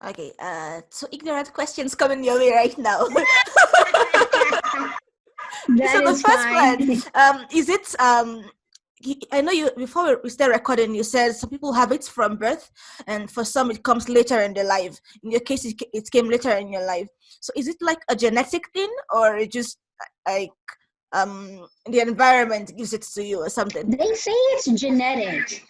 Okay, so ignorant questions coming your way right now. That So the is first one, fine. is it I know you before we start recording. You said some people have it from birth, and for some it comes later in their life. In your case, it came later in your life. So is it like a genetic thing, or it just like the environment gives it to you or something? They say it's genetic.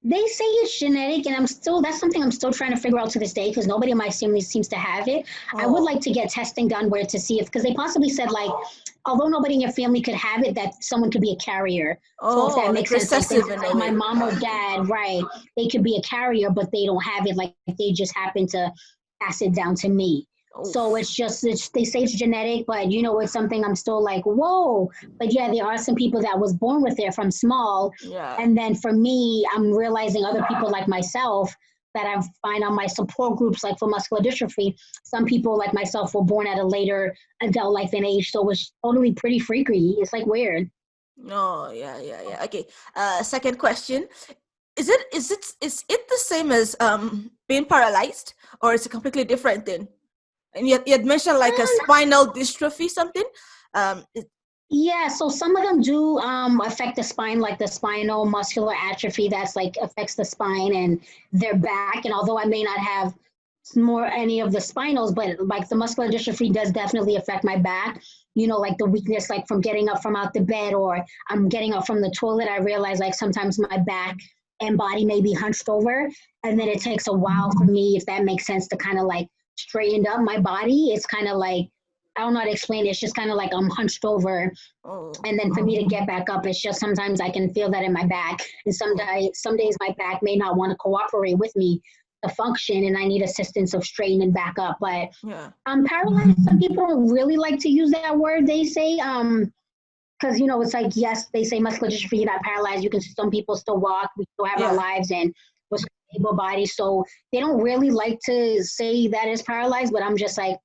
They say it's genetic, and that's something I'm still trying to figure out to this day because nobody in my family seems to have it. I would Oh, like to get testing done where to see if, because they possibly said, like, although nobody in your family could have it, that someone could be a carrier. So if oh, that like makes sense, like, they recessive might in a say my way. mom or Okay. dad, right, they could be a carrier, but they don't have it. Like, they just happen to pass it down to me. So Oof. they say it's genetic, but it's something I'm still like, whoa. But yeah, there are some people that was born with it from small, Yeah. and then for me, I'm realizing other people like myself that I find on my support groups, like for muscular dystrophy, some people like myself were born at a later adult life and age. So it's totally pretty freaky. It's like weird. Oh, yeah, yeah, yeah. Okay. Second question. Is it the same as being paralyzed, or is it completely different thing? And you had mentioned like a Um, spinal dystrophy something. It, yeah, so some of them do affect the spine, like the spinal muscular atrophy that's like affects the spine and their back. And although I may not have more any of the spinals, but like the muscular dystrophy does definitely affect my back. Like the weakness, like from getting up from out the bed or I'm getting up from the toilet. I realize like sometimes my back and body may be hunched over, and then it takes a while for me, if that makes sense, to kind of like straighten up my body. It's kind of like I don't know how to explain it. It's just kind of like I'm hunched over, oh, and then for me to get back up, it's just sometimes I can feel that in my back, and oh, some days my back may not want to cooperate with me to function, and I need assistance of straightening back up. But yeah, I'm paralyzed. Some people don't really like to use that word. They say because it's like, yes, they say muscular dystrophy, you're not paralyzed. You can. Some people still walk. We still have our yeah. lives, and we're still able bodies. So they don't really like to say that is paralyzed. But I'm just like,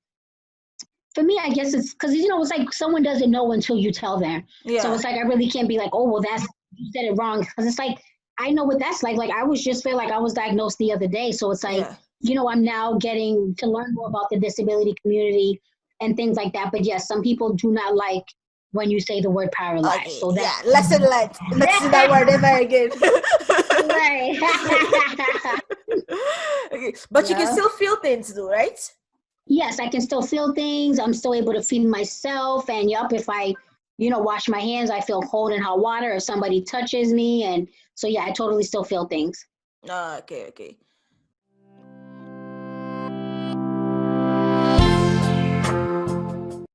for me, I guess it's because it's like someone doesn't know until you tell them. So Yeah. it's like I really can't be like, oh well, that's you said it wrong, because it's like I know what that's like. Like I was just feel like I was diagnosed the other day, so it's like Yeah. I'm now getting to learn more about the disability community and things like that. But yes, some people do not like when you say the word paralyzed. Okay. So Yeah. that Lesson learned. Let's see that word ever again. right, Okay, but you can yeah. still feel things, though, right? Yes, I can still feel things. I'm still able to feed myself. And yup, if I, wash my hands, I feel cold and hot water if somebody touches me. And so, yeah, I totally still feel things. Oh, okay, okay.